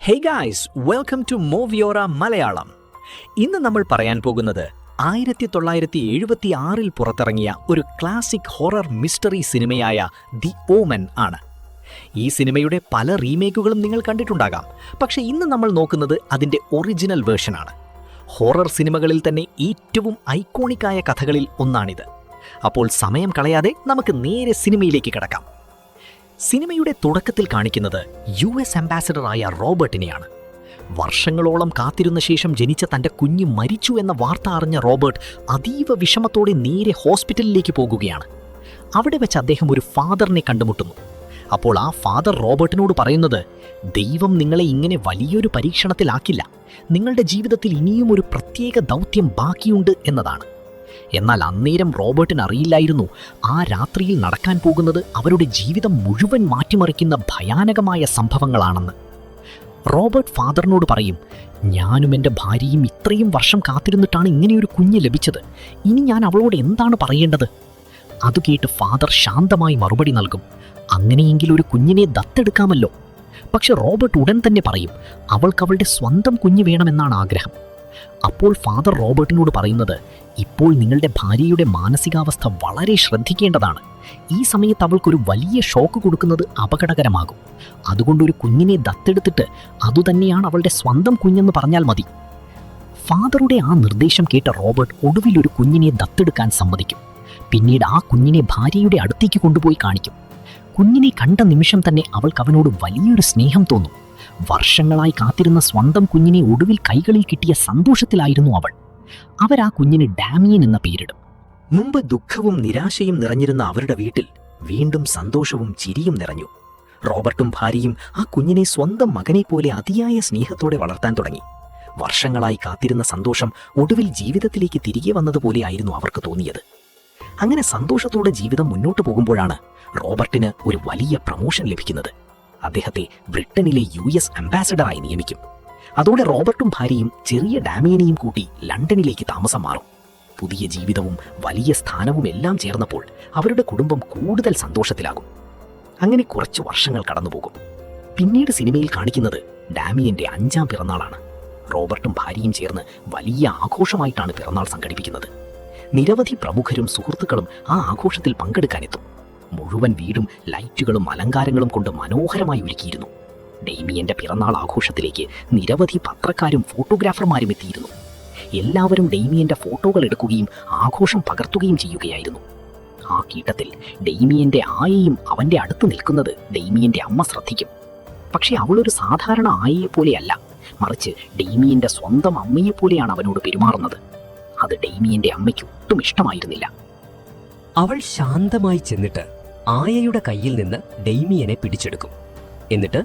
Hey guys, welcome to മൂവിയോറ മലയാളം. ഇന്ന് നമ്മൾ പറയാൻ പോകുന്നത് 1976 പുറത്തിറങ്ങിയ ഒരു ക്ലാസിക് ഹൊറർ മിസ്റ്ററി സിനിമയായ ദി ഓമൻ ആണ്. ഈ സിനിമയുടെ പല റീമേക്കുകളും നിങ്ങൾ കണ്ടിട്ടുണ്ടാകാം. പക്ഷേ ഇന്ന് നമ്മൾ നോക്കുന്നത് അതിൻ്റെ ഒറിജിനൽ വേർഷനാണ്. ഹൊറർ സിനിമകളിൽ തന്നെ ഏറ്റവും ഐക്കോണിക്കായ കഥകളിൽ ഒന്നാണിത്. അപ്പോൾ സമയം കളയാതെ നമുക്ക് നേരെ സിനിമയിലേക്ക് കടക്കാം. സിനിമയുടെ തുടക്കത്തിൽ കാണിക്കുന്നത് US അംബാസഡറായ റോബർട്ടിനെയാണ്. വർഷങ്ങളോളം കാത്തിരുന്ന ശേഷം ജനിച്ച തൻ്റെ കുഞ്ഞ് മരിച്ചു എന്ന വാർത്ത അറിഞ്ഞ റോബർട്ട് അതീവ വിഷമത്തോടെ നേരെ ഹോസ്പിറ്റലിലേക്ക് പോകുകയാണ്. അവിടെ വെച്ച് അദ്ദേഹം ഒരു ഫാദറിനെ കണ്ടുമുട്ടുന്നു. അപ്പോൾ ആ ഫാദർ റോബർട്ടിനോട് പറയുന്നത്, ദൈവം നിങ്ങളെ ഇങ്ങനെ വലിയൊരു പരീക്ഷണത്തിലാക്കില്ല, നിങ്ങളുടെ ജീവിതത്തിൽ ഇനിയും ഒരു പ്രത്യേക ദൗത്യം ബാക്കിയുണ്ട് എന്നതാണ്. എന്നാൽ അന്നേരം റോബർട്ടിന് അറിയില്ലായിരുന്നു ആ രാത്രിയിൽ നടക്കാൻ പോകുന്നത് അവരുടെ ജീവിതം മുഴുവൻ മാറ്റിമറിക്കുന്ന ഭയാനകമായ സംഭവങ്ങളാണെന്ന്. റോബർട്ട് ഫാദറിനോട് പറയും, ഞാനും എൻ്റെ ഭാര്യയും ഇത്രയും വർഷം കാത്തിരുന്നിട്ടാണ് ഇങ്ങനെയൊരു കുഞ്ഞ് ലഭിച്ചത്, ഇനി ഞാൻ അവളോട് എന്താണ് പറയേണ്ടത്? അത് കേട്ട് ഫാദർ ശാന്തമായി മറുപടി നൽകും, അങ്ങനെയെങ്കിൽ ഒരു കുഞ്ഞിനെ ദത്തെടുക്കാമല്ലോ. പക്ഷെ റോബർട്ട് ഉടൻ തന്നെ പറയും, അവൾക്ക് അവളുടെ സ്വന്തം കുഞ്ഞ് വേണമെന്നാണ് ആഗ്രഹം. അപ്പോൾ ഫാദർ റോബർട്ടിനോട് പറയുന്നത്, ഇപ്പോൾ നിങ്ങളുടെ ഭാര്യയുടെ മാനസികാവസ്ഥ വളരെ ശ്രദ്ധിക്കേണ്ടതാണ്. ഈ സമയത്ത് അവൾക്കൊരു വലിയ ഷോക്ക് കൊടുക്കുന്നത് അപകടകരമാകും. അതുകൊണ്ടൊരു കുഞ്ഞിനെ ദത്തെടുത്തിട്ട് അതുതന്നെയാണ് അവളുടെ സ്വന്തം കുഞ്ഞെന്ന് പറഞ്ഞാൽ മതി. ഫാദറുടെ ആ നിർദ്ദേശം കേട്ട റോബർട്ട് ഒടുവിൽ ഒരു കുഞ്ഞിനെ ദത്തെടുക്കാൻ സമ്മതിക്കും. പിന്നീട് ആ കുഞ്ഞിനെ ഭാര്യയുടെ അടുത്തേക്ക് കൊണ്ടുപോയി കാണിക്കും. കുഞ്ഞിനെ കണ്ട നിമിഷം തന്നെ അവൾക്ക് അവനോട് വലിയൊരു സ്നേഹം തോന്നും. വർഷങ്ങളായി കാത്തിരുന്ന സ്വന്തം കുഞ്ഞിനെ ഒടുവിൽ കൈകളിൽ കിട്ടിയ സന്തോഷത്തിലായിരുന്നു അവൾ. അവരാ കുഞ്ഞിന് ഡാമിയൻ എന്ന പേരിടും. മുമ്പ് ദുഃഖവും നിരാശയും നിറഞ്ഞിരുന്ന അവരുടെ വീട്ടിൽ വീണ്ടും സന്തോഷവും ചിരിയും നിറഞ്ഞു. റോബർട്ടും ഭാര്യയും ആ കുഞ്ഞിനെ സ്വന്തം മകനെ പോലെ അതിയായ സ്നേഹത്തോടെ വളർത്താൻ തുടങ്ങി. വർഷങ്ങളായി കാത്തിരുന്ന സന്തോഷം ഒടുവിൽ ജീവിതത്തിലേക്ക് തിരികെ വന്നതുപോലെയായിരുന്നു അവർക്ക് തോന്നിയത്. അങ്ങനെ സന്തോഷത്തോടെ ജീവിതം മുന്നോട്ട് പോകുമ്പോഴാണ് റോബർട്ടിന് ഒരു വലിയ പ്രമോഷൻ ലഭിക്കുന്നത്. അദ്ദേഹത്തെ ബ്രിട്ടനിലെ US അംബാസഡറായി നിയമിക്കും. അതോടെ റോബർട്ടും ഭാര്യയും ചെറിയ ഡാമിയനെയും കൂട്ടി ലണ്ടനിലേക്ക് താമസം മാറും. പുതിയ ജീവിതവും വലിയ സ്ഥാനവും എല്ലാം ചേർന്നപ്പോൾ അവരുടെ കുടുംബം കൂടുതൽ സന്തോഷത്തിലാകും. അങ്ങനെ കുറച്ച് വർഷങ്ങൾ കടന്നുപോകും. പിന്നീട് സിനിമയിൽ കാണിക്കുന്നത് ഡാമിയന്റെ 5ാം പിറന്നാളാണ്. റോബർട്ടും ഭാര്യയും ചേർന്ന് വലിയ ആഘോഷമായിട്ടാണ് പിറന്നാൾ സംഘടിപ്പിക്കുന്നത്. നിരവധി പ്രമുഖരും സുഹൃത്തുക്കളും ആ ആഘോഷത്തിൽ പങ്കെടുക്കാനെത്തും. മുഴുവൻ വീടും ലൈറ്റുകളും അലങ്കാരങ്ങളും കൊണ്ട് മനോഹരമായി ഒരുക്കിയിരുന്നു. ഡെയ്മിയന്റെ പിറന്നാൾ ആഘോഷത്തിലേക്ക് നിരവധി പത്രക്കാരും ഫോട്ടോഗ്രാഫർമാരും എത്തിയിരുന്നു. എല്ലാവരും ഡെയ്മിയന്റെ ഫോട്ടോകൾ എടുക്കുകയും ആഘോഷം പകർത്തുകയും ചെയ്യുകയായിരുന്നു. ആ കൂട്ടത്തിൽ ഡെയ്മിയന്റെ ആയയും അവന്റെ അടുത്ത് നിൽക്കുന്നത് ഡെയ്മിയന്റെ അമ്മ ശ്രദ്ധിക്കും. പക്ഷെ അവളൊരു സാധാരണ ആയയെപ്പോലെയല്ല, മറിച്ച് ഡെയ്മിയന്റെ സ്വന്തം അമ്മയെപ്പോലെയാണ് അവനോട് പെരുമാറുന്നത്. അത് ഡെയ്മിയന്റെ അമ്മയ്ക്ക് ഒട്ടും ഇഷ്ടമായിരുന്നില്ല. അവൾ ശാന്തമായി ചെന്നിട്ട് ആയയുടെ കയ്യിൽ നിന്ന് ഡെയ്മിയനെ പിടിച്ചെടുക്കും. എന്നിട്ട്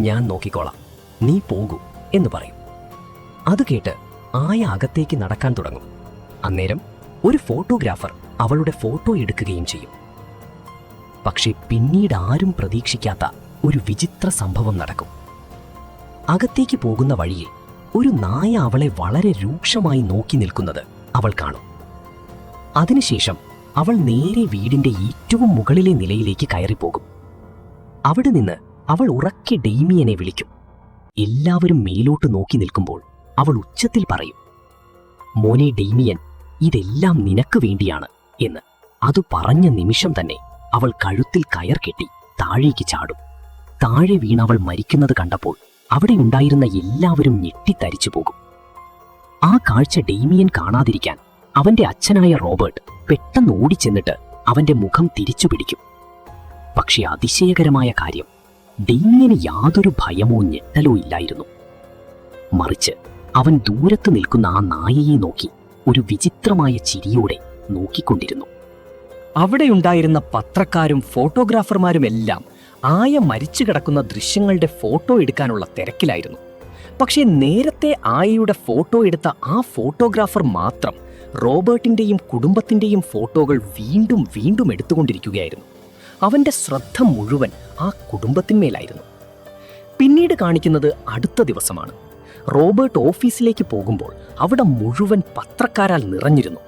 ഞാൻ നോക്കിക്കോളാം, നീ പോകൂ എന്ന് പറയും. അത് കേട്ട് ആയ അകത്തേക്ക് നടക്കാൻ തുടങ്ങും. അന്നേരം ഒരു ഫോട്ടോഗ്രാഫർ അവളുടെ ഫോട്ടോ എടുക്കുകയും ചെയ്യും. പക്ഷേ പിന്നീട് ആരും പ്രതീക്ഷിക്കാത്ത ഒരു വിചിത്ര സംഭവം നടക്കും. അകത്തേക്ക് പോകുന്ന വഴിയിൽ ഒരു നായ അവളെ വളരെ രൂക്ഷമായി നോക്കി നിൽക്കുന്നത് അവൾ കാണും. അതിനുശേഷം അവൾ നേരെ വീടിന്റെ ഏറ്റവും മുകളിലെ നിലയിലേക്ക് കയറിപ്പോകും. അവിടെ നിന്ന് അവൾ ഉറക്കെ ഡെയ്മിയനെ വിളിക്കും. എല്ലാവരും മേലോട്ട് നോക്കി നിൽക്കുമ്പോൾ അവൾ ഉച്ചത്തിൽ പറയും, മോനെ ഡെയ്മിയൻ, ഇതെല്ലാം നിനക്ക് വേണ്ടിയാണ് എന്ന്. അത് പറഞ്ഞ നിമിഷം തന്നെ അവൾ കഴുത്തിൽ കയർ കെട്ടി താഴേക്ക് ചാടും. താഴെ വീണവൾ മരിക്കുന്നത് കണ്ടപ്പോൾ അവിടെ ഉണ്ടായിരുന്ന എല്ലാവരും ഞെട്ടിത്തരിച്ചു പോകും. ആ കാഴ്ച ഡെയ്മിയൻ കാണാതിരിക്കാൻ അവന്റെ അച്ഛനായ റോബർട്ട് പെട്ടെന്ന് ഓടിച്ചെന്നിട്ട് അവന്റെ മുഖം തിരിച്ചു പിടിക്കും. പക്ഷെ അതിശയകരമായ കാര്യം, ഡെയ്മിയന് യാതൊരു ഭയമോ ഞെട്ടലോ ഇല്ലായിരുന്നു. മറിച്ച് അവൻ ദൂരത്ത് നിൽക്കുന്ന ആ നായയെ നോക്കി ഒരു വിചിത്രമായ ചിരിയോടെ നോക്കിക്കൊണ്ടിരുന്നു. അവിടെയുണ്ടായിരുന്ന പത്രക്കാരും ഫോട്ടോഗ്രാഫർമാരുമെല്ലാം ആയ മരിച്ചു കിടക്കുന്ന ദൃശ്യങ്ങളുടെ ഫോട്ടോ എടുക്കാനുള്ള തിരക്കിലായിരുന്നു. പക്ഷേ നേരത്തെ ആയയുടെ ഫോട്ടോ എടുത്ത ആ ഫോട്ടോഗ്രാഫർ മാത്രം റോബർട്ടിൻ്റെയും കുടുംബത്തിൻ്റെയും ഫോട്ടോകൾ വീണ്ടും വീണ്ടും എടുത്തുകൊണ്ടിരിക്കുകയായിരുന്നു. അവൻ്റെ ശ്രദ്ധ മുഴുവൻ ആ കുടുംബത്തിന്മേലായിരുന്നു. പിന്നീട് കാണിക്കുന്നത് അടുത്ത ദിവസമാണ്. റോബർട്ട് ഓഫീസിലേക്ക് പോകുമ്പോൾ അവിടെ മുഴുവൻ പത്രക്കാരാൽ നിറഞ്ഞിരുന്നു.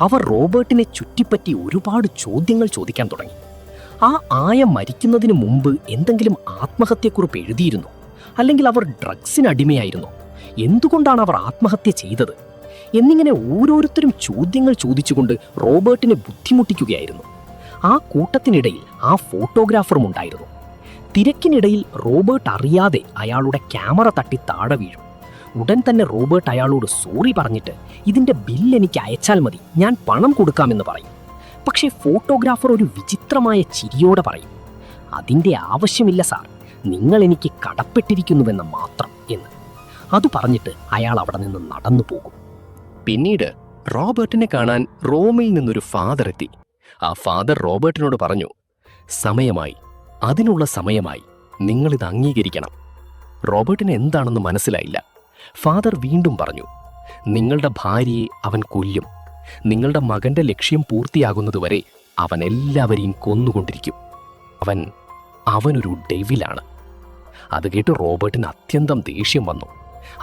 അവർ റോബർട്ടിനെ ചുറ്റിപ്പറ്റി ഒരുപാട് ചോദ്യങ്ങൾ ചോദിക്കാൻ തുടങ്ങി. ആ ആയ മരിക്കുന്നതിന് മുമ്പ് എന്തെങ്കിലും ആത്മഹത്യക്കുറിപ്പ് എഴുതിയിരുന്നു? അല്ലെങ്കിൽ അവർ ഡ്രഗ്സിന് അടിമയായിരുന്നോ? എന്തുകൊണ്ടാണ് അവർ ആത്മഹത്യ ചെയ്തത്? എന്നിങ്ങനെ ഓരോരുത്തരും ചോദ്യങ്ങൾ ചോദിച്ചുകൊണ്ട് റോബർട്ടിനെ ബുദ്ധിമുട്ടിക്കുകയായിരുന്നു. ആ കൂട്ടത്തിനിടയിൽ ആ ഫോട്ടോഗ്രാഫറും ഉണ്ടായിരുന്നു. തിരക്കിനിടയിൽ റോബർട്ട് അറിയാതെ അയാളുടെ ക്യാമറ തട്ടി താഴെ വീഴും. ഉടൻ തന്നെ റോബർട്ട് അയാളോട് സോറി പറഞ്ഞിട്ട് ഇതിൻ്റെ ബില്ല് എനിക്ക് അയച്ചാൽ മതി, ഞാൻ പണം കൊടുക്കാമെന്ന് പറയും. പക്ഷേ ഫോട്ടോഗ്രാഫർ ഒരു വിചിത്രമായ ചിരിയോടെ പറയും, അതിൻ്റെ ആവശ്യമില്ല സാർ, നിങ്ങൾ എനിക്ക് കടപ്പെട്ടിരിക്കുന്നുവെന്ന് മാത്രം എന്ന്. അത് പറഞ്ഞിട്ട് അയാൾ അവിടെ നിന്ന് നടന്നു പോകും. പിന്നീട് റോബർട്ടിനെ കാണാൻ റോമിൽ നിന്നൊരു ഫാദർ എത്തി. ആ ഫാദർ റോബർട്ടിനോട് പറഞ്ഞു, സമയമായി, അതിനുള്ള സമയമായി, നിങ്ങളിത് അംഗീകരിക്കണം. റോബർട്ടിന് എന്താണെന്ന് മനസ്സിലായില്ല. ഫാദർ വീണ്ടും പറഞ്ഞു, നിങ്ങളുടെ ഭാര്യയെ അവൻ കൊല്ലും. നിങ്ങളുടെ മകന്റെ ലക്ഷ്യം പൂർത്തിയാകുന്നതുവരെ അവൻ എല്ലാവരെയും കൊന്നുകൊണ്ടിരിക്കും. അവനൊരു ഡെവിലാണ്. അത് കേട്ട് റോബർട്ടിന് അത്യന്തം ദേഷ്യം വന്നു.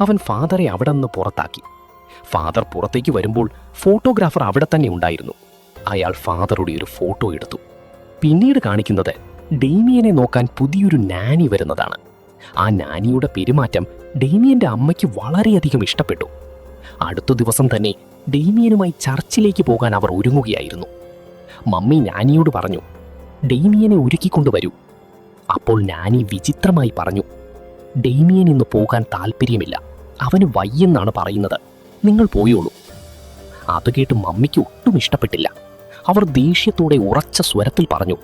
അവൻ ഫാദറെ അവിടെ നിന്ന് പുറത്താക്കി. ഫാദർ പുറത്തേക്ക് വരുമ്പോൾ ഫോട്ടോഗ്രാഫർ അവിടെ തന്നെ ഉണ്ടായിരുന്നു. അയാൾ ഫാദറുടെ ഒരു ഫോട്ടോ എടുത്തു. പിന്നീട് കാണിക്കുന്നത് ഡേമിയനെ നോക്കാൻ പുതിയൊരു നാനി വരുന്നതാണ്. ആ നാനിയുടെ പെരുമാറ്റം ഡേമിയന്റെ അമ്മയ്ക്ക് വളരെയധികം ഇഷ്ടപ്പെട്ടു. അടുത്ത ദിവസം തന്നെ ഡേമിയനുമായി ചർച്ചിലേക്ക് പോകാൻ അവർ ഒരുങ്ങുകയായിരുന്നു. മമ്മി നാനിയോട് പറഞ്ഞു, ഡേമിയനെ ഒരുക്കിക്കൊണ്ടുവരൂ. അപ്പോൾ നാനി വിചിത്രമായി പറഞ്ഞു, ഡേമിയൻ ഇന്ന് പോകാൻ താല്പര്യമില്ല, അവന് വയ്യെന്നാണ് പറയുന്നത്, നിങ്ങൾ പോയോളൂ. അത് കേട്ട് മമ്മിക്ക് ഒട്ടും ഇഷ്ടപ്പെട്ടില്ല. അവർ ദേഷ്യത്തോടെ ഉറച്ച സ്വരത്തിൽ പറഞ്ഞു,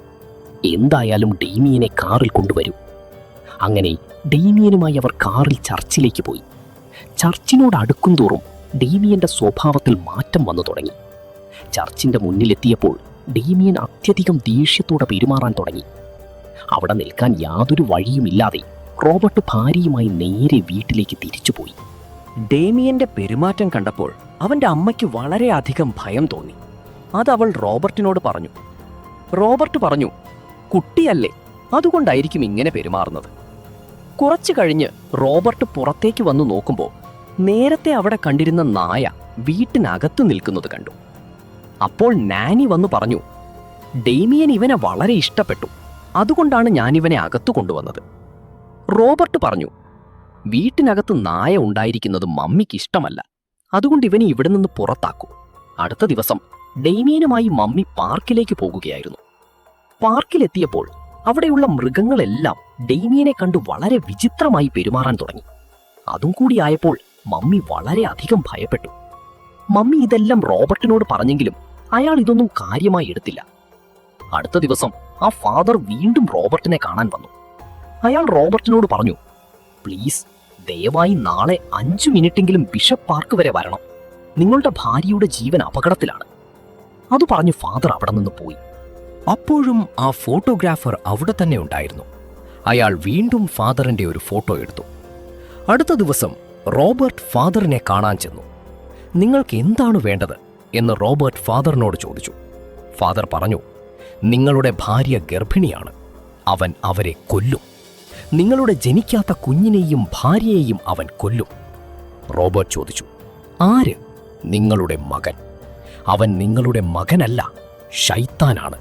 എന്തായാലും ഡേമിയനെ കാറിൽ കൊണ്ടുവരൂ. അങ്ങനെ ഡേമിയനുമായി അവർ കാറിൽ ചർച്ചിലേക്ക് പോയി. ചർച്ചിനോട് അടുക്കും തോറും ഡേമിയന്റെ സ്വഭാവത്തിൽ മാറ്റം വന്നു തുടങ്ങി. ചർച്ചിന്റെ മുന്നിലെത്തിയപ്പോൾ ഡേമിയൻ അത്യധികം ദേഷ്യത്തോടെ പെരുമാറാൻ തുടങ്ങി. അവിടെ നിൽക്കാൻ യാതൊരു വഴിയുമില്ലാതെ റോബർട്ട് ഭാര്യയുമായി നേരെ വീട്ടിലേക്ക് തിരിച്ചുപോയി. ഡേമിയന്റെ പെരുമാറ്റം കണ്ടപ്പോൾ അവന്റെ അമ്മയ്ക്ക് വളരെയധികം ഭയം തോന്നി. അതവൾ റോബർട്ടിനോട് പറഞ്ഞു. റോബർട്ട് പറഞ്ഞു, കുട്ടിയല്ലേ, അതുകൊണ്ടായിരിക്കും ഇങ്ങനെ പെരുമാറുന്നത്. കുറച്ചു കഴിഞ്ഞ് റോബർട്ട് പുറത്തേക്ക് വന്നു നോക്കുമ്പോൾ നേരത്തെ അവിടെ കണ്ടിരുന്ന നായ വീട്ടിനകത്ത് നിൽക്കുന്നത് കണ്ടു. അപ്പോൾ നാനി വന്നു പറഞ്ഞു, ഡേമിയൻ ഇവനെ വളരെ ഇഷ്ടപ്പെട്ടു, അതുകൊണ്ടാണ് ഞാനിവനെ അകത്തു കൊണ്ടുവന്നത്. റോബർട്ട് പറഞ്ഞു, വീട്ടിനകത്ത് നായ ഉണ്ടായിരിക്കുന്നത് മമ്മിക്ക് ഇഷ്ടമല്ല, അതുകൊണ്ട് ഇവനെ ഇവിടെ നിന്ന് പുറത്താക്കൂ. അടുത്ത ദിവസം ഡേമിയനുമായി മമ്മി പാർക്കിലേക്ക് പോകുകയായിരുന്നു. പാർക്കിലെത്തിയപ്പോൾ അവിടെയുള്ള മൃഗങ്ങളെല്ലാം ഡേമിയനെ കണ്ടു വളരെ വിചിത്രമായി പെരുമാറാൻ തുടങ്ങി. അതും കൂടിയായപ്പോൾ മമ്മി വളരെയധികം ഭയപ്പെട്ടു. മമ്മി ഇതെല്ലാം റോബർട്ടിനോട് പറഞ്ഞെങ്കിലും അയാൾ ഇതൊന്നും കാര്യമായി എടുത്തില്ല. അടുത്ത ദിവസം ആ ഫാദർ വീണ്ടും റോബർട്ടിനെ കാണാൻ വന്നു. അയാൾ റോബർട്ടിനോട് പറഞ്ഞു, പ്ലീസ് ദയവായി നാളെ 5 മിനിറ്റെങ്കിലും ബിഷപ്പ് പാർക്ക് വരെ വരണം, നിങ്ങളുടെ ഭാര്യയുടെ ജീവൻ അപകടത്തിലാണ്. അത് പറഞ്ഞ് ഫാദർ അവിടെ നിന്ന് പോയി. അപ്പോഴും ആ ഫോട്ടോഗ്രാഫർ അവിടെ തന്നെ ഉണ്ടായിരുന്നു. അയാൾ വീണ്ടും ഫാദറിന്റെ ഒരു ഫോട്ടോ എടുത്തു. അടുത്ത ദിവസം റോബർട്ട് ഫാദറിനെ കാണാൻ ചെന്നു. നിങ്ങൾക്ക് എന്താണ് വേണ്ടത് എന്ന് റോബർട്ട് ഫാദറിനോട് ചോദിച്ചു. ഫാദർ പറഞ്ഞു, നിങ്ങളുടെ ഭാര്യ ഗർഭിണിയാണ്, അവൻ അവരെ കൊല്ലും. നിങ്ങളുടെ ജനിക്കാത്ത കുഞ്ഞിനെയും ഭാര്യയെയും അവൻ കൊല്ലും. റോബർട്ട് ചോദിച്ചു, ആര്? നിങ്ങളുടെ മകൻ. അവൻ നിങ്ങളുടെ മകനല്ല, ശൈത്താനാണ്.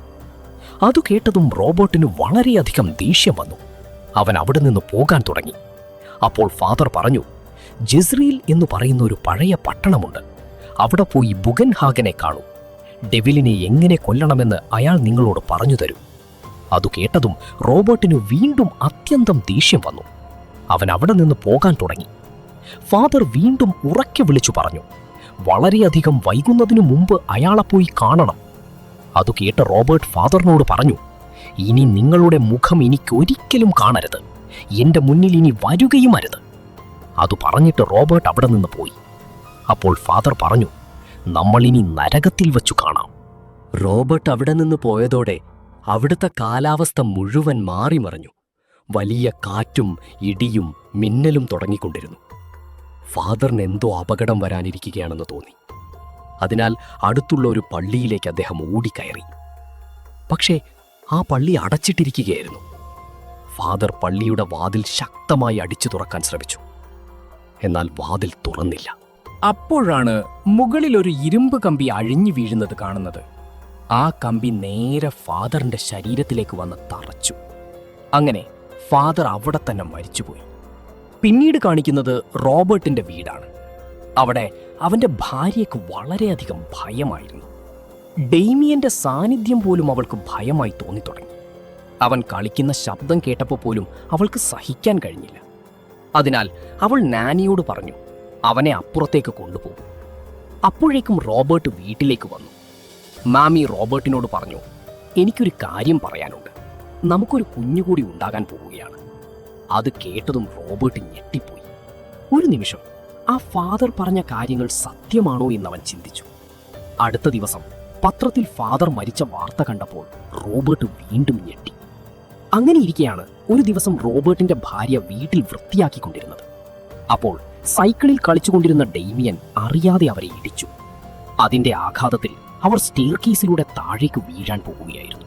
അതു കേട്ടതും റോബർട്ടിന് വളരെയധികം ദേഷ്യം വന്നു. അവൻ അവിടെ നിന്ന് പോകാൻ തുടങ്ങി. അപ്പോൾ ഫാദർ പറഞ്ഞു, ജെസ്രീൽ എന്ന് പറയുന്ന ഒരു പഴയ പട്ടണമുണ്ട്, അവിടെ പോയി ബുഗൻഹാഗനെ കാണൂ. ഡെവിലിനെ എങ്ങനെ കൊല്ലണമെന്ന് അയാൾ നിങ്ങളോട് പറഞ്ഞു തരും. അതു കേട്ടതും റോബർട്ടിന് വീണ്ടും അത്യന്തം ദേഷ്യം വന്നു. അവൻ അവിടെ നിന്ന് പോകാൻ തുടങ്ങി. ഫാദർ വീണ്ടും ഉറക്കെ വിളിച്ചു പറഞ്ഞു, വളരെയധികം വൈകുന്നതിനു മുമ്പ് അയാളെ പോയി കാണണം. അതു കേട്ട് റോബർട്ട് ഫാദറിനോട് പറഞ്ഞു, ഇനി നിങ്ങളുടെ മുഖം എനിക്കൊരിക്കലും കാണരുത്, എന്റെ മുന്നിൽ ഇനി വരുകയും അരുത്. അതു പറഞ്ഞിട്ട് റോബർട്ട് അവിടെ നിന്ന് പോയി. അപ്പോൾ ഫാദർ പറഞ്ഞു, നമ്മളിനി നരകത്തിൽ വച്ചു കാണാം. റോബർട്ട് അവിടെ നിന്ന് പോയതോടെ അവിടുത്തെ കാലാവസ്ഥ മുഴുവൻ മാറിമറിഞ്ഞു. വലിയ കാറ്റും ഇടിയും മിന്നലും തുടങ്ങിക്കൊണ്ടിരുന്നു. ഫാദറിന് എന്തോ അപകടം വരാനിരിക്കുകയാണെന്ന് തോന്നി. അതിനാൽ അടുത്തുള്ള ഒരു പള്ളിയിലേക്ക് അദ്ദേഹം ഓടിക്കയറി. പക്ഷേ ആ പള്ളി അടച്ചിട്ടിരിക്കുകയായിരുന്നു. ഫാദർ പള്ളിയുടെ വാതിൽ ശക്തമായി അടിച്ചു തുറക്കാൻ ശ്രമിച്ചു. എന്നാൽ വാതിൽ തുറന്നില്ല. അപ്പോഴാണ് മുകളിൽ ഒരു ഇരുമ്പ് കമ്പി അഴിഞ്ഞു വീഴുന്നത് കാണുന്നത്. ആ കമ്പി നേരെ ഫാദറിന്റെ ശരീരത്തിലേക്ക് വന്ന് തറച്ചു. അങ്ങനെ ഫാദർ അവിടെ തന്നെ മരിച്ചുപോയി. പിന്നീട് കാണിക്കുന്നത് റോബർട്ടിന്റെ വീടാണ്. അവിടെ അവന്റെ ഭാര്യയ്ക്ക് വളരെയധികം ഭയമായിരുന്നു. ഡെയ്മിയന്റെ സാന്നിധ്യം പോലും അവൾക്ക് ഭയമായി തോന്നിത്തുടങ്ങി. അവൻ കളിക്കുന്ന ശബ്ദം കേട്ടപ്പോൾ പോലും അവൾക്ക് സഹിക്കാൻ കഴിഞ്ഞില്ല. അതിനാൽ അവൾ നാനിയോട് പറഞ്ഞു, അവനെ അപ്പുറത്തേക്ക് കൊണ്ടുപോകും. അപ്പോഴേക്കും റോബർട്ട് വീട്ടിലേക്ക് വന്നു. മാമി റോബർട്ടിനോട് പറഞ്ഞു, എനിക്കൊരു കാര്യം പറയാനുണ്ട്. നമുക്കൊരു കുഞ്ഞുകൂടി ഉണ്ടാകാൻ പോവുകയാണ്. അത് കേട്ടതും റോബർട്ട് ഞെട്ടിപ്പോയി. ഒരു നിമിഷം ആ ഫാദർ പറഞ്ഞ കാര്യങ്ങൾ സത്യമാണോ എന്നവൻ ചിന്തിച്ചു. അടുത്ത ദിവസം പത്രത്തിൽ ഫാദർ മരിച്ച വാർത്ത കണ്ടപ്പോൾ റോബർട്ട് വീണ്ടും ഞെട്ടി. അങ്ങനെയിരിക്കെയാണ് ഒരു ദിവസം റോബർട്ടിന്റെ ഭാര്യ വീട്ടിൽ വൃത്തിയാക്കിക്കൊണ്ടിരുന്നത്. അപ്പോൾ സൈക്കിളിൽ കളിച്ചുകൊണ്ടിരുന്ന ഡെയ്മിയൻ അറിയാതെ അവരെ ഇടിച്ചു. അതിന്റെ ആഘാതത്തിൽ അവർ സ്റ്റെയർകേസിലൂടെ താഴേക്ക് വീഴാൻ പോകുകയായിരുന്നു.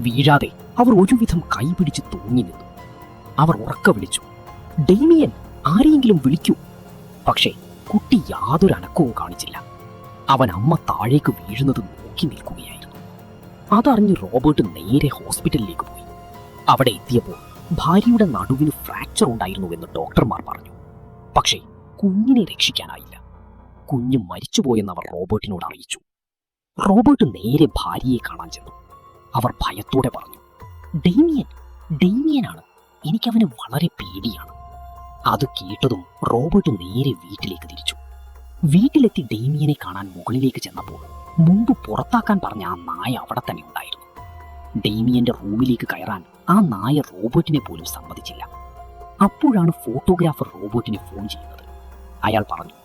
വീഴാതെ അവർ ഒരുവിധം കൈപിടിച്ച് തൂങ്ങി നിന്നു. അവർ ഉറക്കെ വിളിച്ചു, ഡെയ്മിയൻ, ആരെയെങ്കിലും വിളിക്കൂ. പക്ഷേ കുട്ടി യാതൊരു അനക്കവും കാണിച്ചില്ല. അവൻ അമ്മ താഴേക്ക് വീഴുന്നത് നോക്കി നിൽക്കുകയായിരുന്നു. അതറിഞ്ഞ് റോബർട്ട് നേരെ ഹോസ്പിറ്റലിലേക്ക് പോയി. അവിടെ എത്തിയപ്പോൾ ഭാര്യയുടെ നടുവിന് ഫ്രാക്ചർ ഉണ്ടായിരുന്നുവെന്ന് ഡോക്ടർമാർ പറഞ്ഞു. പക്ഷേ കുഞ്ഞിനെ രക്ഷിക്കാനായില്ല. കുഞ്ഞ് മരിച്ചുപോയെന്ന് അവർ റോബർട്ടിനോട് അറിയിച്ചു. റോബർട്ട് നേരെ ഭാര്യയെ കാണാൻ ചെന്നു. അവർ ഭയത്തോടെ പറഞ്ഞു, ഡെയ്മിയനാണ്, എനിക്കവന് വളരെ പേടിയാണ്. അത് കേട്ടതും റോബർട്ട് നേരെ വീട്ടിലേക്ക് തിരിച്ചു. വീട്ടിലെത്തി ഡെയ്മിയനെ കാണാൻ മുകളിലേക്ക് ചെന്നപ്പോൾ മുമ്പ് പുറത്താക്കാൻ പറഞ്ഞ ആ നായ അവിടെ തന്നെ ഉണ്ടായിരുന്നു. ഡെയ്മിയന്റെ റൂമിലേക്ക് കയറാൻ ആ നായ റോബർട്ടിനെ പോലും സമ്മതിച്ചില്ല. അപ്പോഴാണ് ഫോട്ടോഗ്രാഫർ റോബർട്ടിനെ ഫോൺ ചെയ്യുന്നത്. അയാൾ പറഞ്ഞു,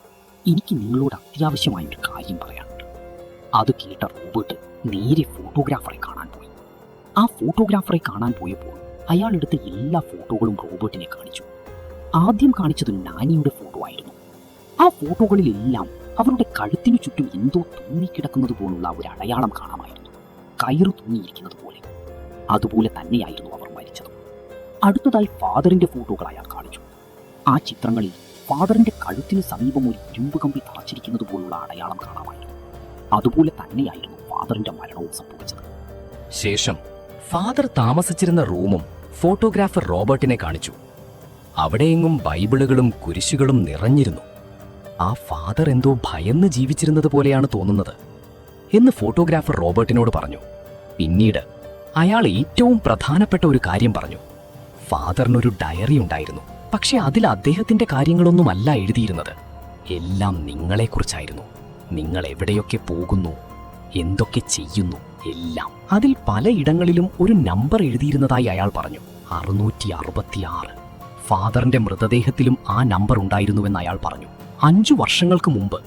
എനിക്ക് നിങ്ങളോട് അത്യാവശ്യമായ ഒരു കാര്യം പറയാനുണ്ട്. അത് കേട്ട റോബർട്ട് നേരെ ഫോട്ടോഗ്രാഫറെ കാണാൻ പോയി. ആ ഫോട്ടോഗ്രാഫറെ കാണാൻ പോയപ്പോൾ അയാൾ എടുത്ത എല്ലാ ഫോട്ടോകളും റോബർട്ടിനെ കാണിച്ചു. ആദ്യം കാണിച്ചത് നാനിയുടെ ഫോട്ടോ ആയിരുന്നു. ആ ഫോട്ടോകളിലെല്ലാം അവരുടെ കഴുത്തിനു ചുറ്റും എന്തോ തൂങ്ങിക്കിടക്കുന്നത് പോലുള്ള ഒരു അടയാളം കാണാമായിരുന്നു. കയറ് തൂങ്ങിയിരിക്കുന്നത് പോലെ. അതുപോലെ തന്നെയായിരുന്നു അവർ മരിച്ചത്. അടുത്തതായി ഫാദറിന്റെ ഫോട്ടോകൾ അയാൾ കാണിച്ചു. ആ ചിത്രങ്ങളിൽ ഫാദറിന്റെ കഴുത്തിന് സമീപം ഒരു ഇരുമ്പ് കമ്പി തറച്ചിരിക്കുന്നത് പോലുള്ള അടയാളം കാണാമായിരുന്നു. അതുപോലെ തന്നെയായിരുന്നു ഫാദറിന്റെ മരണവും സംഭവിച്ചത്. ശേഷം ഫാദർ താമസിച്ചിരുന്ന റൂമും ഫോട്ടോഗ്രാഫർ റോബർട്ടിനെ കാണിച്ചു. അവിടെയെങ്ങും ബൈബിളുകളും കുരിശുകളും നിറഞ്ഞിരുന്നു. ആ ഫാദർ എന്തോ ഭയന്ന് ജീവിച്ചിരുന്നത് പോലെയാണ് തോന്നുന്നത് എന്ന് ഫോട്ടോഗ്രാഫർ റോബർട്ടിനോട് പറഞ്ഞു. പിന്നീട് അയാൾ ഏറ്റവും പ്രധാനപ്പെട്ട ഒരു കാര്യം പറഞ്ഞു. ഫാദറിനൊരു ഡയറി ഉണ്ടായിരുന്നു. പക്ഷെ അതിൽ അദ്ദേഹത്തിന്റെ കാര്യങ്ങളൊന്നുമല്ല എഴുതിയിരുന്നത്. എല്ലാം നിങ്ങളെക്കുറിച്ചായിരുന്നു. നിങ്ങൾ എവിടെയൊക്കെ പോകുന്നു, എന്തൊക്കെ ചെയ്യുന്നു, എല്ലാം. അതിൽ പലയിടങ്ങളിലും ഒരു നമ്പർ എഴുതിയിരുന്നതായി അയാൾ പറഞ്ഞു. 666. ഫാദറിന്റെ മൃതദേഹത്തിലും ആ നമ്പർ ഉണ്ടായിരുന്നുവെന്ന് അയാൾ പറഞ്ഞു. 5 വർഷങ്ങൾക്ക് മുമ്പ്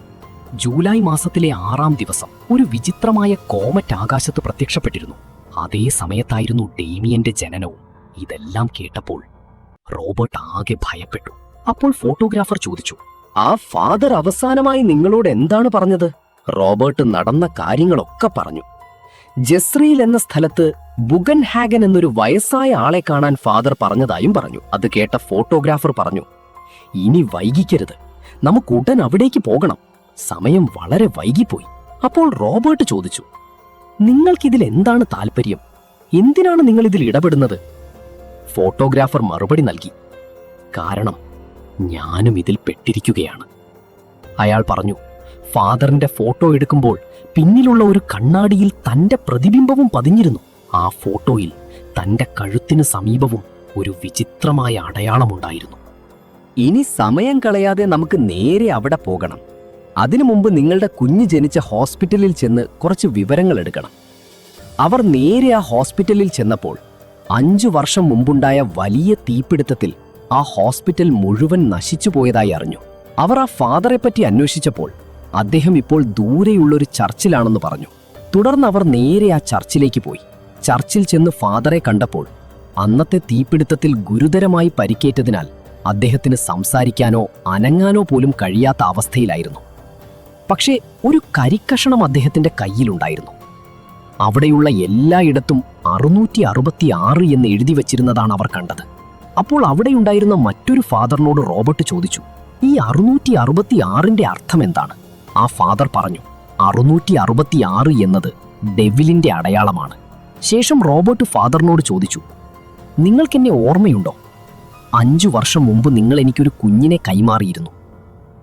ജൂലൈ മാസത്തിലെ 6-ാം ദിവസം ഒരു വിചിത്രമായ കോമറ്റ് ആകാശത്ത് പ്രത്യക്ഷപ്പെട്ടിരുന്നു. അതേ സമയത്തായിരുന്നു ഡെയ്മിയന്റെ ജനനവും. ഇതെല്ലാം കേട്ടപ്പോൾ റോബർട്ട് ആകെ ഭയപ്പെട്ടു. അപ്പോൾ ഫോട്ടോഗ്രാഫർ ചോദിച്ചു, ആ ഫാദർ അവസാനമായി നിങ്ങളോട് എന്താണ് പറഞ്ഞത്? റോബർട്ട് നടന്ന കാര്യങ്ങളൊക്കെ പറഞ്ഞു. ജെസ്രിയിൽ എന്ന സ്ഥലത്ത് ബുഗൻ ഹാഗൻ എന്നൊരു വയസ്സായ ആളെ കാണാൻ ഫാദർ പറഞ്ഞതായും പറഞ്ഞു. അത് കേട്ട ഫോട്ടോഗ്രാഫർ പറഞ്ഞു, ഇനി വൈകിക്കരുത്, നമുക്ക് ഉടൻ അവിടേക്ക് പോകണം. സമയം വളരെ വൈകിപ്പോയി. അപ്പോൾ റോബർട്ട് ചോദിച്ചു, നിങ്ങൾക്കിതിൽ എന്താണ് താല്പര്യം? എന്തിനാണ് നിങ്ങൾ ഇതിൽ ഇടപെടുന്നത്? ഫോട്ടോഗ്രാഫർ മറുപടി നൽകി, കാരണം ഞാനും ഇതിൽ പെട്ടിരിക്കുകയാണ്. അയാൾ പറഞ്ഞു, ഫാദറിന്റെ ഫോട്ടോ എടുക്കുമ്പോൾ പിന്നിലുള്ള ഒരു കണ്ണാടിയിൽ തന്റെ പ്രതിബിംബവും പതിഞ്ഞിരുന്നു. ആ ഫോട്ടോയിൽ തന്റെ കഴുത്തിന് സമീപവും ഒരു വിചിത്രമായ അടയാളമുണ്ടായിരുന്നു. ഇനി സമയം കളയാതെ നമുക്ക് നേരെ അവിടെ പോകണം. അതിനു മുമ്പ് നിങ്ങളുടെ കുഞ്ഞ് ജനിച്ച ഹോസ്പിറ്റലിൽ ചെന്ന് കുറച്ച് വിവരങ്ങൾ എടുക്കണം. അവർ നേരെ ആ ഹോസ്പിറ്റലിൽ ചെന്നപ്പോൾ 5 വർഷം മുമ്പുണ്ടായ വലിയ തീപിടുത്തത്തിൽ ആ ഹോസ്പിറ്റൽ മുഴുവൻ നശിച്ചു പോയതായി അറിഞ്ഞു. അവർ ആ ഫാദറെപ്പറ്റി അന്വേഷിച്ചപ്പോൾ അദ്ദേഹം ഇപ്പോൾ ദൂരെയുള്ളൊരു ചർച്ചിലാണെന്ന് പറഞ്ഞു. തുടർന്ന് അവർ നേരെ ആ ചർച്ചിലേക്ക് പോയി. ചർച്ചിൽ ചെന്ന് ഫാദറെ കണ്ടപ്പോൾ അന്നത്തെ തീപിടുത്തത്തിൽ ഗുരുതരമായി പരിക്കേറ്റതിനാൽ അദ്ദേഹത്തിന് സംസാരിക്കാനോ അനങ്ങാനോ പോലും കഴിയാത്ത അവസ്ഥയിലായിരുന്നു. പക്ഷേ ഒരു കരിക്കഷണം അദ്ദേഹത്തിന്റെ കയ്യിലുണ്ടായിരുന്നു. അവിടെയുള്ള എല്ലായിടത്തും 666 എന്ന് എഴുതി വച്ചിരുന്നതാണ് അവർ കണ്ടത്. അപ്പോൾ അവിടെയുണ്ടായിരുന്ന മറ്റൊരു ഫാദറിനോട് റോബർട്ട് ചോദിച്ചു, ഈ 666ന്റെ അർത്ഥം എന്താണ്? ആ ഫാദർ പറഞ്ഞു, 666 എന്നത് ഡെവിലിന്റെ അടയാളമാണ്. ശേഷം റോബർട്ട് ഫാദറിനോട് ചോദിച്ചു, നിങ്ങൾക്കെന്നെ ഓർമ്മയുണ്ടോ? 5 വർഷം മുമ്പ് നിങ്ങൾ എനിക്കൊരു കുഞ്ഞിനെ കൈമാറിയിരുന്നു.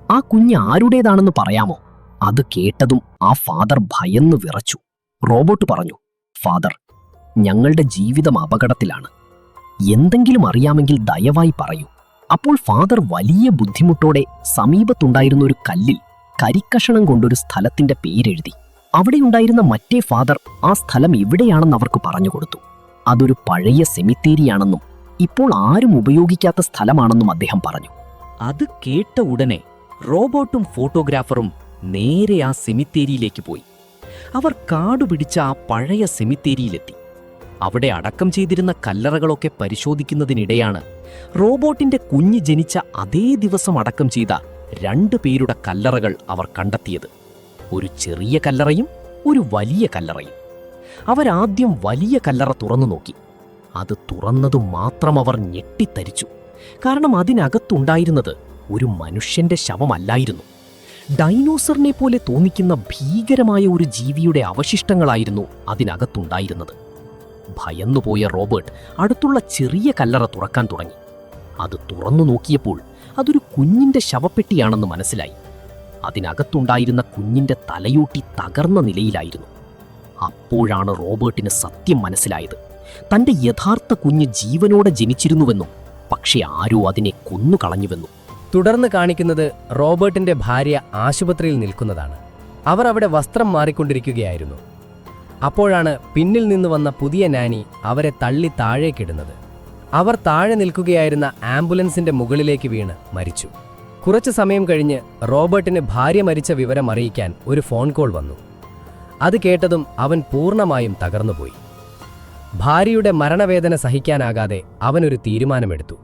ആ കുഞ്ഞ് ആരുടേതാണെന്ന് പറയാമോ? അത് കേട്ടതും ആ ഫാദർ ഭയന്ന് വിറച്ചു. റോബോട്ട് പറഞ്ഞു, ഫാദർ, ഞങ്ങളുടെ ജീവിതം അപകടത്തിലാണ്. എന്തെങ്കിലും അറിയാമെങ്കിൽ ദയവായി പറയൂ. അപ്പോൾ ഫാദർ വലിയ ബുദ്ധിമുട്ടോടെ സമീപത്തുണ്ടായിരുന്ന ഒരു കല്ലിൽ കരിക്കഷണം കൊണ്ടൊരു സ്ഥലത്തിന്റെ പേരെഴുതി. അവിടെയുണ്ടായിരുന്ന മറ്റേ ഫാദർ ആ സ്ഥലം എവിടെയാണെന്ന് അവർക്ക് പറഞ്ഞുകൊടുത്തു. അതൊരു പഴയ സെമിത്തേരിയാണെന്നും ഇപ്പോൾ ആരും ഉപയോഗിക്കാത്ത സ്ഥലമാണെന്നും അദ്ദേഹം പറഞ്ഞു. അത് കേട്ട ഉടനെ റോബോട്ടും ഫോട്ടോഗ്രാഫറും നേരെ ആ സെമിത്തേരിയിലേക്ക് പോയി. അവർ കാടുപിടിച്ച ആ പഴയ സെമിത്തേരിയിലെത്തി. അവിടെ അടക്കം ചെയ്തിരുന്ന കല്ലറകളൊക്കെ പരിശോധിക്കുന്നതിനിടെയാണ് റോബോട്ടിന്റെ കുഞ്ഞ് ജനിച്ച അതേ ദിവസം അടക്കം ചെയ്ത 2 പേരുടെ കല്ലറകൾ അവർ കണ്ടെത്തിയത്. ഒരു ചെറിയ കല്ലറയും ഒരു വലിയ കല്ലറയും. അവരാദ്യം വലിയ കല്ലറ തുറന്നു നോക്കി. അത് തുറന്നതു മാത്രം അവർ ഞെട്ടിത്തരിച്ചു. കാരണം അതിനകത്തുണ്ടായിരുന്നത് ഒരു മനുഷ്യന്റെ ശവമല്ലായിരുന്നു. ഡൈനോസറിനെ പോലെ തോന്നിക്കുന്ന ഭീകരമായ ഒരു ജീവിയുടെ അവശിഷ്ടങ്ങളായിരുന്നു അതിനകത്തുണ്ടായിരുന്നത്. ഭയന്നുപോയ റോബർട്ട് അടുത്തുള്ള ചെറിയ കല്ലറ തുറക്കാൻ തുടങ്ങി. അത് തുറന്നു നോക്കിയപ്പോൾ അതൊരു കുഞ്ഞിന്റെ ശവപ്പെട്ടിയാണെന്ന് മനസ്സിലായി. അതിനകത്തുണ്ടായിരുന്ന കുഞ്ഞിന്റെ തലയോട്ടി തകർന്ന നിലയിലായിരുന്നു. അപ്പോഴാണ് റോബർട്ടിന് സത്യം മനസ്സിലായത്. തന്റെ യഥാർത്ഥ കുഞ്ഞ് ജീവനോടെ ജനിച്ചിരുന്നുവെന്നും പക്ഷെ ആരോ അതിനെ കൊന്നുകളഞ്ഞുവെന്നും. തുടർന്ന് കാണിക്കുന്നത് റോബർട്ടിന്റെ ഭാര്യ ആശുപത്രിയിൽ നിൽക്കുന്നതാണ്. അവർ അവിടെ വസ്ത്രം മാറിക്കൊണ്ടിരിക്കുകയായിരുന്നു. അപ്പോഴാണ് പിന്നിൽ നിന്ന് വന്ന പുതിയ നാനി അവരെ തള്ളി താഴേക്കിടുന്നത്. അവർ താഴെ നിൽക്കുകയായിരുന്ന ആംബുലൻസിന്റെ മുകളിലേക്ക് വീണ് മരിച്ചു. കുറച്ചു സമയം കഴിഞ്ഞ് റോബർട്ടിന് ഭാര്യ മരിച്ച വിവരം അറിയിക്കാൻ ഒരു ഫോൺ കോൾ വന്നു. അത് കേട്ടതും അവൻ പൂർണ്ണമായും തകർന്നുപോയി. ഭാര്യയുടെ മരണവേദന സഹിക്കാനാകാതെ അവനൊരു തീരുമാനമെടുത്തു.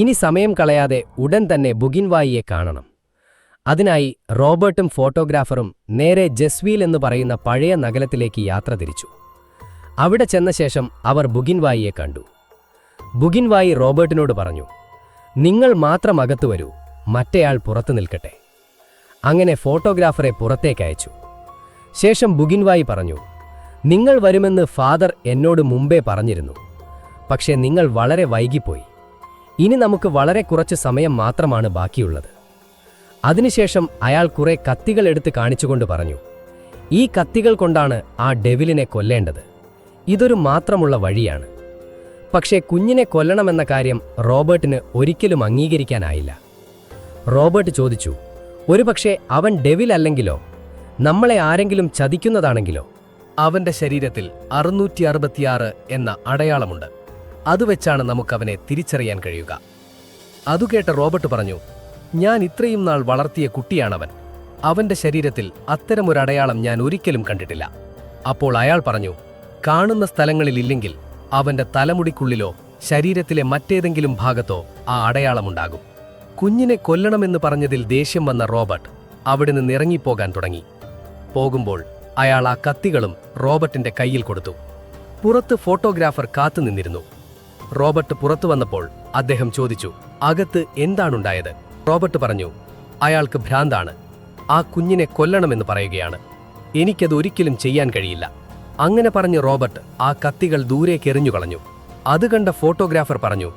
ഇനി സമയം കളയാതെ ഉടൻ തന്നെ ബുഗിൻവായിയെ കാണണം. അതിനായി റോബർട്ടും ഫോട്ടോഗ്രാഫറും നേരെ ജസ്വീൽ എന്ന് പറയുന്ന പഴയ നഗരത്തിലേക്ക് യാത്ര തിരിച്ചു. അവിടെ ചെന്ന ശേഷം അവർ ബുഗിൻവായിയെ കണ്ടു. ബുഗിൻവായി റോബർട്ടിനോട് പറഞ്ഞു, നിങ്ങൾ മാത്രം അകത്തു വരൂ, മറ്റേയാൾ പുറത്തു നിൽക്കട്ടെ. അങ്ങനെ ഫോട്ടോഗ്രാഫറെ പുറത്തേക്കയച്ചു. ശേഷം ബുഗിൻവായി പറഞ്ഞു, നിങ്ങൾ വരുമെന്ന് ഫാദർ എന്നോട് മുമ്പേ പറഞ്ഞിരുന്നു. പക്ഷേ നിങ്ങൾ വളരെ വൈകിപ്പോയി. ഇനി നമുക്ക് വളരെ കുറച്ച് സമയം മാത്രമാണ് ബാക്കിയുള്ളത്. അതിനുശേഷം അയാൾ കുറെ കത്തികൾ എടുത്ത് കാണിച്ചുകൊണ്ട് പറഞ്ഞു, ഈ കത്തികൾ കൊണ്ടാണ് ആ ഡെവിലിനെ കൊല്ലേണ്ടത്. ഇതൊരു മാത്രമുള്ള വഴിയാണ്. പക്ഷേ കുഞ്ഞിനെ കൊല്ലണമെന്ന കാര്യം റോബർട്ടിന് ഒരിക്കലും അംഗീകരിക്കാനായില്ല. റോബർട്ട് ചോദിച്ചു, ഒരുപക്ഷെ അവൻ ഡെവിൽ അല്ലെങ്കിലോ? നമ്മളെ ആരെങ്കിലും ചതിക്കുന്നതാണെങ്കിലോ? അവന്റെ ശരീരത്തിൽ 666 എന്ന അടയാളമുണ്ട്. അതുവെച്ചാണ് നമുക്കവനെ തിരിച്ചറിയാൻ കഴിയുക. അതുകേട്ട റോബർട്ട് പറഞ്ഞു, ഞാൻ ഇത്രയും നാൾ വളർത്തിയ കുട്ടിയാണവൻ. അവന്റെ ശരീരത്തിൽ അത്തരമൊരടയാളം ഞാൻ ഒരിക്കലും കണ്ടിട്ടില്ല. അപ്പോൾ അയാൾ പറഞ്ഞു, കാണുന്ന സ്ഥലങ്ങളിലില്ലെങ്കിൽ അവന്റെ തലമുടിക്കുള്ളിലോ ശരീരത്തിലെ മറ്റേതെങ്കിലും ഭാഗത്തോ ആ അടയാളമുണ്ടാകും. കുഞ്ഞിനെ കൊല്ലണമെന്ന് പറഞ്ഞതിൽ ദേഷ്യം വന്ന റോബർട്ട് അവിടെ നിന്ന് ഇറങ്ങിപ്പോകാൻ തുടങ്ങി. പോകുമ്പോൾ അയാൾ ആ കത്തികളും റോബർട്ടിന്റെ കയ്യിൽ കൊടുത്തു. പുറത്ത് ഫോട്ടോഗ്രാഫർ കാത്തുനിന്നിരുന്നു. റോബർട്ട് പുറത്തു വന്നപ്പോൾ അദ്ദേഹം ചോദിച്ചു, അകത്ത് എന്താണുണ്ടായത്? റോബർട്ട് പറഞ്ഞു, അയാൾക്ക് ഭ്രാന്താണ്. ആ കുഞ്ഞിനെ കൊല്ലണമെന്ന് പറയുകയാണ്. എനിക്കത് ഒരിക്കലും ചെയ്യാൻ കഴിയില്ല. അങ്ങനെ പറഞ്ഞ് റോബർട്ട് ആ കത്തികൾ ദൂരേക്കെറിഞ്ഞു കളഞ്ഞു. അത് കണ്ട ഫോട്ടോഗ്രാഫർ പറഞ്ഞു,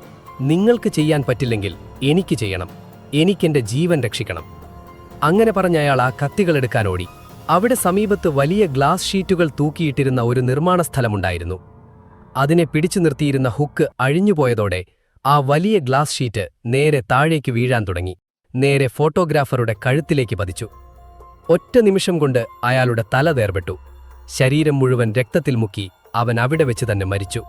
നിങ്ങൾക്ക് ചെയ്യാൻ പറ്റില്ലെങ്കിൽ എനിക്ക് ചെയ്യണം. എനിക്കെന്റെ ജീവൻ രക്ഷിക്കണം. അങ്ങനെ പറഞ്ഞ അയാൾ ആ കത്തികൾ എടുക്കാൻ ഓടി. അവിടെ സമീപത്ത് വലിയ ഗ്ലാസ് ഷീറ്റുകൾ തൂക്കിയിട്ടിരുന്ന ഒരു നിർമ്മാണ സ്ഥലമുണ്ടായിരുന്നു. അതിനെ പിടിച്ചു നിർത്തിയിരുന്ന ഹുക്ക് അഴിഞ്ഞുപോയതോടെ ആ വലിയ ഗ്ലാസ് ഷീറ്റ് നേരെ താഴേക്ക് വീഴാൻ തുടങ്ങി. നേരെ ഫോട്ടോഗ്രാഫറുടെ കഴുത്തിലേക്ക് പതിച്ചു. ഒറ്റ നിമിഷം കൊണ്ട് അയാളുടെ തല വേർപെട്ടു. ശരീരം മുഴുവൻ രക്തത്തിൽ മുക്കി അവൻ അവിടെ വെച്ച് തന്നെ മരിച്ചു.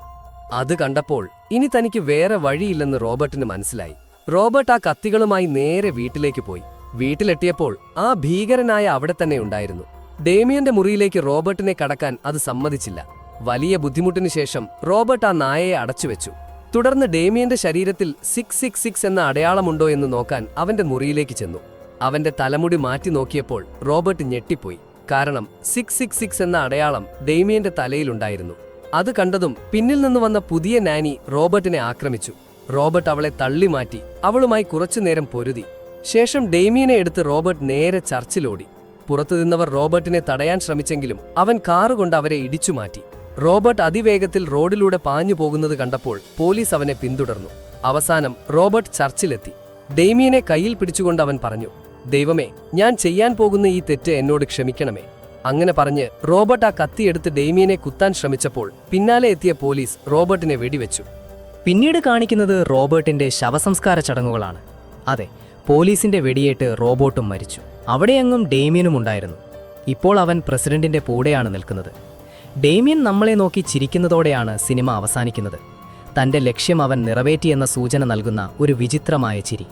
അത് കണ്ടപ്പോൾ ഇനി തനിക്ക് വേറെ വഴിയില്ലെന്ന് റോബർട്ടിന് മനസ്സിലായി. റോബർട്ട് ആ കത്തികളുമായി നേരെ വീട്ടിലേക്ക് പോയി. വീട്ടിലെത്തിയപ്പോൾ ആ ഭീകരനായ അവിടെ തന്നെ ഉണ്ടായിരുന്നു. ഡേമിയന്റെ മുറിയിലേക്ക് റോബർട്ടിനെ കടക്കാൻ അത് സമ്മതിച്ചില്ല. വലിയ ബുദ്ധിമുട്ടിനു ശേഷം റോബർട്ട് ആ നായയെ അടച്ചുവെച്ചു. തുടർന്ന് ഡേമിയന്റെ ശരീരത്തിൽ 666 എന്ന അടയാളമുണ്ടോ എന്ന് നോക്കാൻ അവന്റെ മുറിയിലേക്ക് ചെന്നു. അവന്റെ തലമുടി മാറ്റി നോക്കിയപ്പോൾ റോബർട്ട് ഞെട്ടിപ്പോയി. കാരണം 666 എന്ന അടയാളം ഡേമിയന്റെ തലയിലുണ്ടായിരുന്നു. അത് കണ്ടതും പിന്നിൽ നിന്ന് വന്ന പുതിയ നാനി റോബർട്ടിനെ ആക്രമിച്ചു. റോബർട്ട് അവളെ തള്ളിമാറ്റി അവളുമായി കുറച്ചുനേരം പൊരുതി. ശേഷം ഡേമിയനെ എടുത്ത് റോബർട്ട് നേരെ ചർച്ചിലോടി. പുറത്തു നിന്നവർ റോബർട്ടിനെ തടയാൻ ശ്രമിച്ചെങ്കിലും അവൻ കാറുകൊണ്ട് അവരെ ഇടിച്ചുമാറ്റി. റോബർട്ട് അതിവേഗത്തിൽ റോഡിലൂടെ പാഞ്ഞു പോകുന്നത് കണ്ടപ്പോൾ പോലീസ് അവനെ പിന്തുടർന്നു. അവസാനം റോബർട്ട് ചർച്ചിലെത്തി. ഡെയ്മിയനെ കയ്യിൽ പിടിച്ചുകൊണ്ട് അവൻ പറഞ്ഞു, ദൈവമേ, ഞാൻ ചെയ്യാൻ പോകുന്ന ഈ തെറ്റ് എന്നോട് ക്ഷമിക്കണമേ. അങ്ങനെ പറഞ്ഞ് റോബർട്ട് ആ കത്തിയെടുത്ത് ഡെയ്മിയനെ കുത്താൻ ശ്രമിച്ചപ്പോൾ പിന്നാലെ എത്തിയ പോലീസ് റോബർട്ടിനെ വെടിവെച്ചു. പിന്നീട് കാണിക്കുന്നത് റോബർട്ടിന്റെ ശവസംസ്കാര ചടങ്ങുകളാണ്. അതെ, പോലീസിന്റെ വെടിയേറ്റ് റോബോട്ടും മരിച്ചു. അവിടെയെങ്ങും ഡേമിയനും ഉണ്ടായിരുന്നു. ഇപ്പോൾ അവൻ പ്രസിഡന്റിന്റെ കൂടെയാണ് നിൽക്കുന്നത്. ഡേമിയൻ നമ്മളെ നോക്കി ചിരിക്കുന്നതോടെയാണ് സിനിമ അവസാനിക്കുന്നത്. തന്റെ ലക്ഷ്യം അവൻ നിറവേറ്റിയെന്ന സൂചന നൽകുന്ന ഒരു വിചിത്രമായ ചിരി.